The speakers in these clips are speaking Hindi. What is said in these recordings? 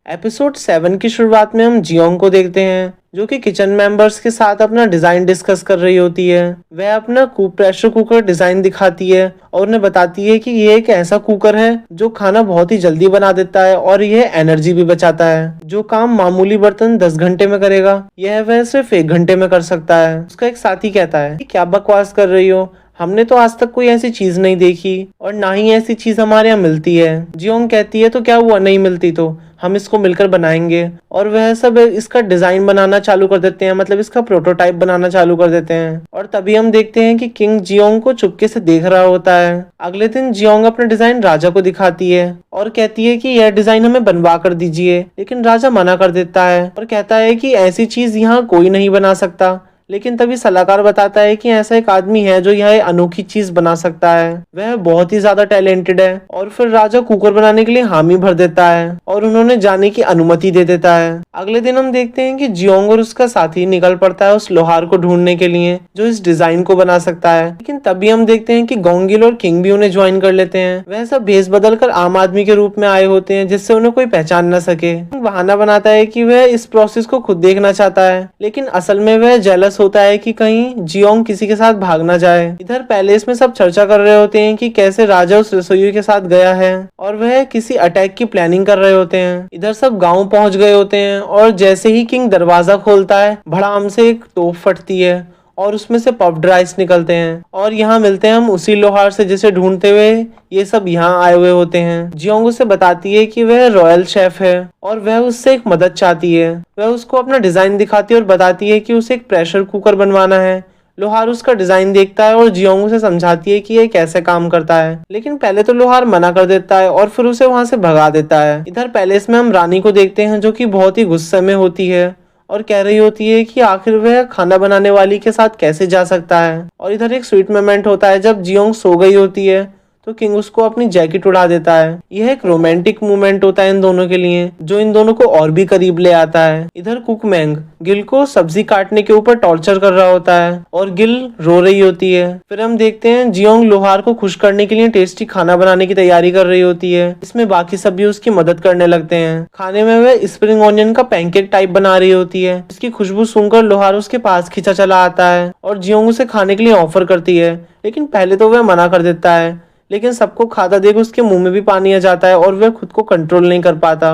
एपिसोड 7 की शुरुआत में हम जियोंग को देखते हैं जो कि किचन मेंबर्स के साथ अपना डिजाइन डिस्कस कर रही होती है। वह अपना प्रेशर कुकर डिजाइन दिखाती है और उन्हें बताती है कि ये एक ऐसा कुकर है जो खाना बहुत ही जल्दी बना देता है और यह एनर्जी भी बचाता है। जो काम मामूली बर्तन 10 घंटे में करेगा यह वह सिर्फ 1 घंटे में कर सकता है। उसका एक साथी कहता है कि क्या बकवास कर रही हो, हमने तो आज तक कोई ऐसी चीज नहीं देखी और ना ही ऐसी चीज हमारे यहाँ मिलती है। जियोंग कहती है तो क्या हुआ, नहीं मिलती तो हम इसको मिलकर बनाएंगे। और वह सब इसका डिजाइन बनाना चालू कर देते हैं, मतलब इसका प्रोटोटाइप बनाना चालू कर देते हैं। और तभी हम देखते हैं कि किंग जियोंग को चुपके से देख रहा होता है। अगले दिन जियोंग अपना डिजाइन राजा को दिखाती है और कहती है कि यह डिजाइन हमें बनवा कर दीजिए, लेकिन राजा मना कर देता है और कहता है कि ऐसी चीज यहाँ कोई नहीं बना सकता। लेकिन तभी सलाहकार बताता है कि ऐसा एक आदमी है जो यह अनोखी चीज बना सकता है, वह बहुत ही ज्यादा टैलेंटेड है। और फिर राजा कुकर बनाने के लिए हामी भर देता है और उन्होंने जाने की अनुमति दे देता है। अगले दिन हम देखते हैं कि जियोंग और उसका साथी निकल पड़ता है उस लोहार को ढूंढने के लिए जो इस डिजाइन को बना सकता है। लेकिन तभी हम देखते हैं कि गोंगिल और किंग भी उन्हें ज्वाइन कर लेते हैं। वह सब भेष बदल कर आम आदमी के रूप में आए होते हैं जिससे उन्हें कोई पहचान न सके। बहाना बनाता है कि वह इस प्रोसेस को खुद देखना चाहता है, लेकिन असल में वह जेलस होता है कि कहीं जियोंग किसी के साथ भाग ना जाए। इधर पैलेस में सब चर्चा कर रहे होते हैं कि कैसे राजा उस रसोई के साथ गया है और वह किसी अटैक की प्लानिंग कर रहे होते हैं। इधर सब गांव पहुंच गए होते हैं और जैसे ही किंग दरवाजा खोलता है भड़ाम से एक तोप फटती है और उसमें से पफ्ड राइस निकलते हैं। और यहाँ मिलते हैं हम उसी लोहार से जिसे ढूंढते हुए ये सब यहाँ आए हुए होते हैं। जियोंग उसे बताती है कि वह रॉयल शेफ है और वह उससे एक मदद चाहती है। वह उसको अपना डिजाइन दिखाती है और बताती है कि उसे एक प्रेशर कुकर बनवाना है। लोहार उसका डिजाइन देखता है और जियोंग उसे समझाती है कि ये कैसे काम करता है, लेकिन पहले तो लोहार मना कर देता है और फिर उसे वहां से भगा देता है। इधर पैलेस में हम रानी को देखते हैं जो कि बहुत ही गुस्से में होती है और कह रही होती है कि आखिर वह खाना बनाने वाली के साथ कैसे जा सकता है। और इधर एक स्वीट मोमेंट होता है जब जियोंग सो गई होती है तो किंग उसको अपनी जैकेट उड़ा देता है। यह एक रोमांटिक मोमेंट होता है इन दोनों के लिए जो इन दोनों को और भी करीब ले आता है। इधर कुक मैंग गिल को सब्जी काटने के ऊपर टॉर्चर कर रहा होता है और गिल रो रही होती है। फिर हम देखते हैं जियोंग लोहार को खुश करने के लिए टेस्टी खाना बनाने की तैयारी कर रही होती है। इसमें बाकी सब भी उसकी मदद करने लगते हैं। खाने में वह स्प्रिंग ऑनियन का पैनकेक टाइप बना रही होती है जिसकी खुशबू सुनकर लोहार उसके पास खींचा चला आता है और जियोंग उसे खाने के लिए ऑफर करती है, लेकिन पहले तो वह मना कर देता है। लेकिन सबको खाता देख उसके मुंह में भी पानी आ जाता है और वह खुद को कंट्रोल नहीं कर पाता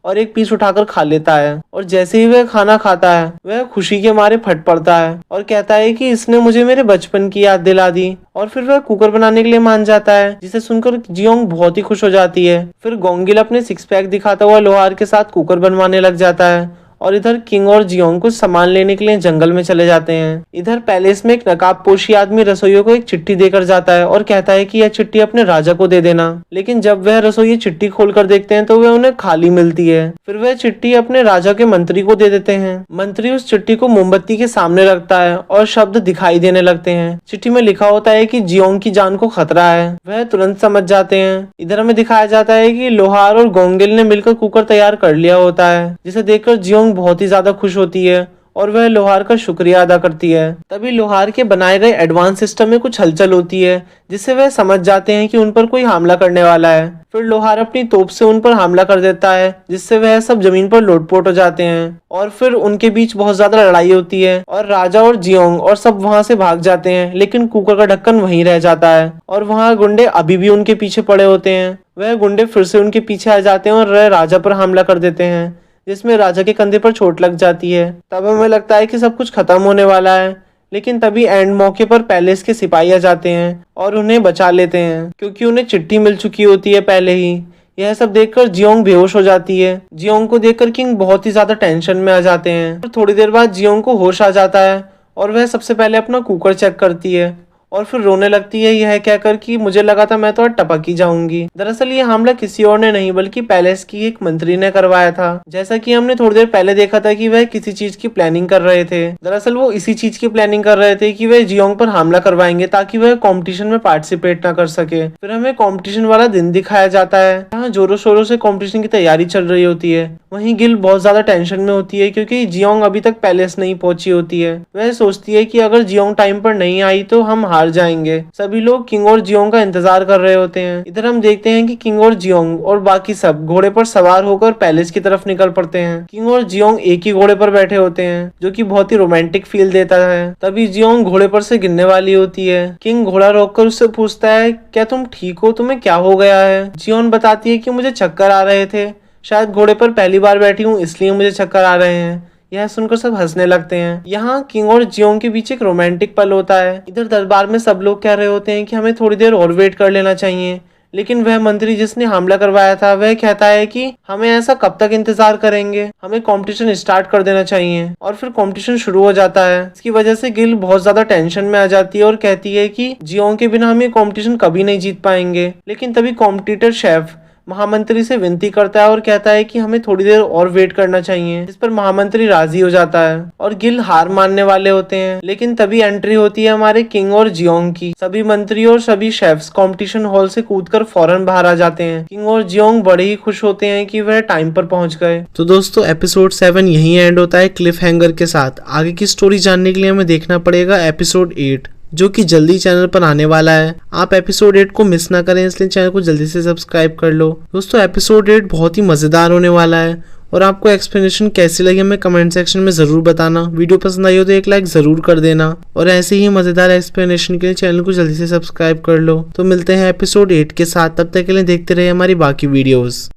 और एक पीस उठाकर खा लेता है। और जैसे ही वह खाना खाता है वह खुशी के मारे फट पड़ता है और कहता है कि इसने मुझे मेरे बचपन की याद दिला दी। और फिर वह कुकर बनाने के लिए मान जाता है जिसे सुनकर जियोंग बहुत ही खुश हो जाती है। फिर गोंगिल अपने 6 पैक दिखाता हुआ लोहार के साथ कुकर बनवाने लग जाता है और इधर किंग और जियोंग कुछ सामान लेने के लिए जंगल में चले जाते हैं। इधर पैलेस में एक नकाब पोशी आदमी रसोइयों को एक चिट्ठी देकर जाता है और कहता है कि यह चिट्ठी अपने राजा को दे देना। लेकिन जब वह रसोई चिट्ठी खोलकर देखते हैं तो वह उन्हें खाली मिलती है। फिर वह चिट्ठी अपने राजा के मंत्री को दे देते हैं। मंत्री उस चिट्ठी को मोमबत्ती के सामने रखता है और शब्द दिखाई देने लगते हैं। चिट्ठी में लिखा होता है कि जियोंग की जान को खतरा है। वह तुरंत समझ जाते हैं। इधर हमें दिखाया जाता है कि लोहार और गोंगिल ने मिलकर कुकर तैयार कर लिया होता है जिसे देखकर जियोंग बहुत ही ज्यादा खुश होती है और वह लोहार का शुक्रिया अदा करती है। तभी लोहार के बनाए गए एडवांस सिस्टम में कुछ हलचल होती है जिससे वह समझ जाते हैं कि उन पर कोई हमला करने वाला है। फिर लोहार अपनी तोप से उन पर हमला कर देता है जिससे वह सब जमीन पर लोटपोट हो जाते हैं और फिर उनके बीच बहुत ज्यादा लड़ाई होती है और राजा और जियोंग और सब वहां से भाग जाते हैं। लेकिन कुकर का ढक्कन वहीं रह जाता है और वहां गुंडे अभी भी उनके पीछे पड़े होते हैं। वह गुंडे फिर से उनके पीछे आ जाते हैं और राजा पर हमला कर देते हैं जिसमें राजा के कंधे पर चोट लग जाती है। तब हमें लगता है कि सब कुछ खत्म होने वाला है, लेकिन तभी एंड मौके पर पैलेस के सिपाही आ जाते हैं और उन्हें बचा लेते हैं क्योंकि उन्हें चिट्ठी मिल चुकी होती है पहले ही। यह सब देखकर जियोंग बेहोश हो जाती है। जियोंग को देखकर किंग बहुत ही ज्यादा टेंशन में आ जाते हैं। और थोड़ी देर बाद जियोंग को होश आ जाता है और वह सबसे पहले अपना कुकर चेक करती है और फिर रोने लगती है यह कहकर कि मुझे लगा था मैं तो टपक ही जाऊंगी। दरअसल ये हमला किसी और ने नहीं बल्कि पैलेस की एक मंत्री ने करवाया था। जैसा कि हमने थोड़ी देर पहले देखा था कि वह किसी चीज की प्लानिंग कर रहे थे। दरअसल वो इसी चीज की प्लानिंग कर रहे थे कि वह जियोंग पर हमला करवाएंगे ताकि वह कॉम्पिटिशन में पार्टिसिपेट ना कर सके। फिर हमें कॉम्पिटिशन वाला दिन दिखाया जाता है जहाँ जोरों शोरों से कॉम्पिटिशन की तैयारी चल रही होती है। वहीं गिल बहुत ज्यादा टेंशन में होती है क्योंकि जियोंग अभी तक पैलेस नहीं पहुंची होती है। वह सोचती है कि अगर जियोंग टाइम पर नहीं आई तो हम हार हार जाएंगे। सभी लोग किंग और जियोंग का इंतजार कर रहे होते हैं। इधर हम देखते हैं कि किंग और जियोंग और बाकी सब घोड़े पर सवार होकर पैलेस की तरफ निकल पड़ते हैं। किंग और जियोंग एक ही घोड़े पर बैठे होते हैं, जो कि बहुत ही रोमांटिक फील देता है। तभी जियोंग घोड़े पर से गिरने वाली होती है। किंग घोड़ा रोककर उससे पूछता है, क्या तुम ठीक हो, तुम्हें क्या हो गया है? जियोंग बताती है कि मुझे चक्कर आ रहे थे, शायद घोड़े पर पहली बार बैठी हूँ इसलिए मुझे चक्कर आ रहे हैं। यह सुनकर सब हंसने लगते हैं। यहाँ किंग और जियोंग के बीच एक रोमांटिक पल होता है। इधर दरबार में सब लोग कह रहे होते हैं कि हमें थोड़ी देर और वेट कर लेना चाहिए, लेकिन वह मंत्री जिसने हमला करवाया था वह कहता है कि हमें ऐसा कब तक इंतजार करेंगे, हमें कंपटीशन स्टार्ट कर देना चाहिए। और फिर कंपटीशन शुरू हो जाता है। इसकी वजह से गिल बहुत ज्यादा टेंशन में आ जाती है और कहती है कि जियोंग के बिना हम ये कंपटीशन कभी नहीं जीत पाएंगे। लेकिन तभी कॉम्पिटिटर शेफ महामंत्री से विनती करता है और कहता है कि हमें थोड़ी देर और वेट करना चाहिए। इस पर महामंत्री राजी हो जाता है और गिल हार मानने वाले होते हैं। लेकिन तभी एंट्री होती है हमारे किंग और जियोंग की। सभी मंत्री और सभी शेफ्स कंपटीशन हॉल से कूदकर फौरन बाहर आ जाते हैं। किंग और जियोंग बड़े ही खुश होते हैं कि वह टाइम पर पहुंच गए। तो दोस्तों एपिसोड 7 यहीं एंड होता है क्लिफ हैंगर के साथ। आगे की स्टोरी जानने के लिए हमें देखना पड़ेगा एपिसोड 8, जो कि जल्दी चैनल पर आने वाला है। आप एपिसोड 8 को मिस ना करें, इसलिए चैनल को जल्दी से सब्सक्राइब कर लो। दोस्तों एपिसोड 8 बहुत ही मजेदार होने वाला है और आपको एक्सप्लेनेशन कैसी लगी हमें कमेंट सेक्शन में जरूर बताना। वीडियो पसंद आई हो तो एक लाइक जरूर कर देना और ऐसे ही मजेदार एक्सप्लेनेशन के लिए चैनल को जल्दी से सब्सक्राइब कर लो। तो मिलते हैं एपिसोड 8 के साथ, तब तक के लिए देखते रहिए हमारी बाकी वीडियोस।